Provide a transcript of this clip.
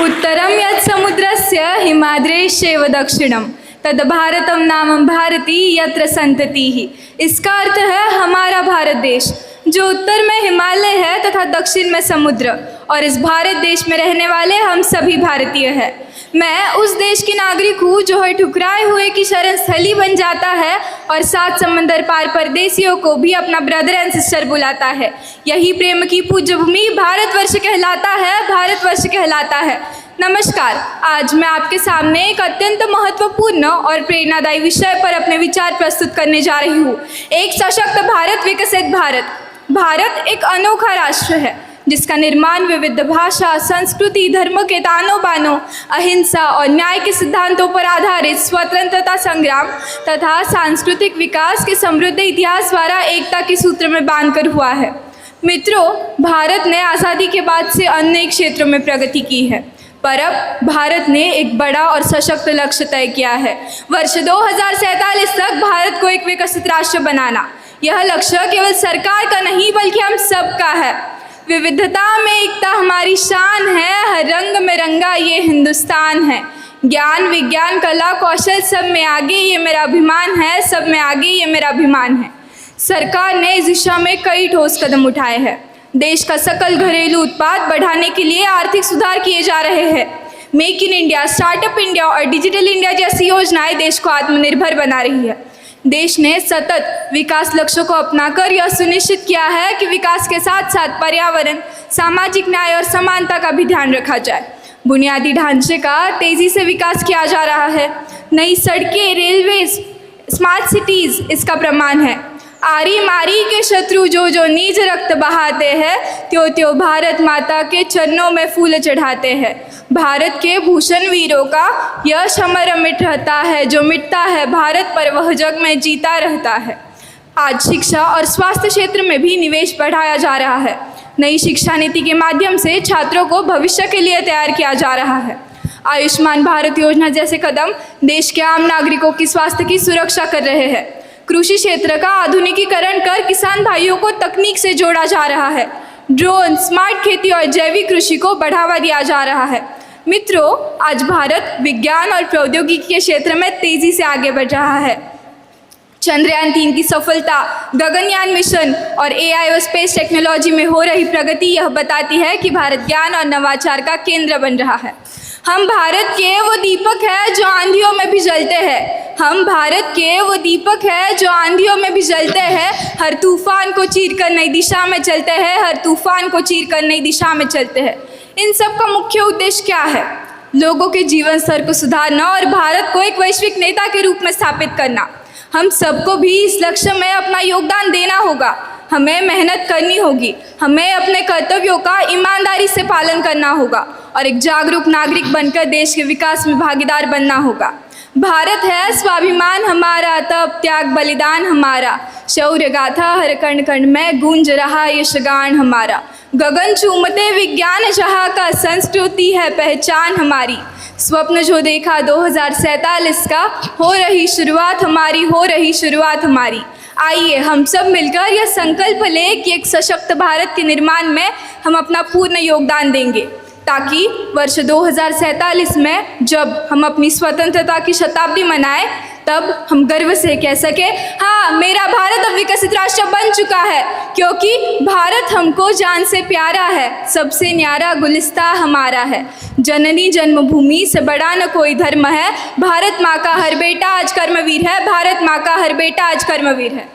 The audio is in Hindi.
उत्तरम यत् समुद्रस्य हिमाद्रेश्चैव दक्षिणम तद भारतम नाम भारती यत्र संततिः। इसका अर्थ है हमारा भारत देश, जो उत्तर में हिमालय है तथा दक्षिण में समुद्र, और इस भारत देश में रहने वाले हम सभी भारतीय हैं। मैं उस देश की नागरिक हूँ जो हर ठुकराए हुए की शरण स्थली बन जाता है और 7 समंदर पार परदेशियों को भी अपना ब्रदर एंड सिस्टर बुलाता है। यही प्रेम की पूज्य भूमि भारतवर्ष कहलाता है, भारतवर्ष कहलाता है। नमस्कार, आज मैं आपके सामने एक अत्यंत महत्वपूर्ण और प्रेरणादायी विषय पर अपने विचार प्रस्तुत करने जा रही हूँ। एक सशक्त भारत, विकसित भारत। भारत एक अनोखा राष्ट्र है जिसका निर्माण विविध भाषा, संस्कृति, धर्म के तानों बानों, अहिंसा और न्याय के सिद्धांतों पर आधारित स्वतंत्रता संग्राम तथा सांस्कृतिक विकास के समृद्ध इतिहास द्वारा एकता के सूत्र में बांधकर हुआ है। मित्रों, भारत ने आज़ादी के बाद से अनेक क्षेत्रों में प्रगति की है, पर अब भारत ने एक बड़ा और सशक्त लक्ष्य तय किया है, वर्ष 2047 तक भारत को एक विकसित राष्ट्र बनाना। यह लक्ष्य केवल सरकार का नहीं बल्कि हम सबका है। विविधता में एकता हमारी शान है, हर रंग में रंगा ये हिंदुस्तान है। ज्ञान, विज्ञान, कला, कौशल सब में आगे ये मेरा अभिमान है, सब में आगे ये मेरा अभिमान है। सरकार ने इस दिशा में कई ठोस कदम उठाए हैं। देश का सकल घरेलू उत्पाद बढ़ाने के लिए आर्थिक सुधार किए जा रहे हैं। Make in India, startup India और डिजिटल इंडिया जैसी योजनाएं देश को आत्मनिर्भर बना रही है। देश ने सतत विकास लक्ष्यों को अपनाकर यह सुनिश्चित किया है कि विकास के साथ साथ पर्यावरण, सामाजिक न्याय और समानता का भी ध्यान रखा जाए। बुनियादी ढांचे का तेजी से विकास किया जा रहा है। नई सड़कें, रेलवे, स्मार्ट सिटीज इसका प्रमाण है। आरी मारी के शत्रु जो जो निज रक्त बहाते हैं, त्यों त्यों भारत माता के चरणों में फूल चढ़ाते हैं। भारत के भूषण वीरों का यश अमर अमिट रहता है, जो मिटता है भारत पर वह जग में जीता रहता है। आज शिक्षा और स्वास्थ्य क्षेत्र में भी निवेश बढ़ाया जा रहा है। नई शिक्षा नीति के माध्यम से छात्रों को भविष्य के लिए तैयार किया जा रहा है। आयुष्मान भारत योजना जैसे कदम देश के आम नागरिकों की स्वास्थ्य की सुरक्षा कर रहे हैं। कृषि क्षेत्र का आधुनिकीकरण कर किसान भाइयों को तकनीक से जोड़ा जा रहा है। ड्रोन, स्मार्ट खेती और जैविक कृषि को बढ़ावा दिया जा रहा है। मित्रों, आज भारत विज्ञान और प्रौद्योगिकी के क्षेत्र में तेजी से आगे बढ़ रहा है। चंद्रयान 3 की सफलता, गगनयान मिशन और एआई और स्पेस टेक्नोलॉजी में हो रही प्रगति यह बताती है कि भारत ज्ञान और नवाचार का केंद्र बन रहा है। हम भारत के वो दीपक है जो आंधियों में भी जलते हैं। हम भारत के वो दीपक है जो आंधियों में भी जलते हैं। हर तूफान को चीर कर नई दिशा में चलते हैं, हर तूफान को चीर कर नई दिशा में चलते हैं। इन सब का मुख्य उद्देश्य क्या है? लोगों के जीवन स्तर को सुधारना और भारत को एक वैश्विक नेता के रूप में स्थापित करना। हम सबको भी इस लक्ष्य में अपना योगदान देना होगा। हमें मेहनत करनी होगी, हमें अपने कर्तव्यों का ईमानदारी से पालन करना होगा और एक जागरूक नागरिक बनकर देश के विकास में भागीदार बनना होगा। भारत है स्वाभिमान हमारा, तप त्याग बलिदान हमारा, शौर्य गाथा हर कण कण में गूंज रहा यशगान हमारा। गगन चूमते विज्ञान जहाँ का, संस्कृति है पहचान हमारी। स्वप्न जो देखा 2047 का, हो रही शुरुआत हमारी, हो रही शुरुआत हमारी। आइए हम सब मिलकर यह संकल्प लें कि एक सशक्त भारत के निर्माण में हम अपना पूर्ण योगदान देंगे, ताकि वर्ष 2047 में जब हम अपनी स्वतंत्रता की शताब्दी मनाएं, तब हम गर्व से कह सके, हाँ, मेरा भारत अब विकसित राष्ट्र बन चुका है, क्योंकि भारत हमको जान से प्यारा है, सबसे न्यारा गुलिस्ता हमारा है। जननी जन्मभूमि से बड़ा न कोई धर्म है, भारत माँ का हर बेटा आज कर्मवीर है, भारत माँ का हर बेटा आज कर्मवीर है।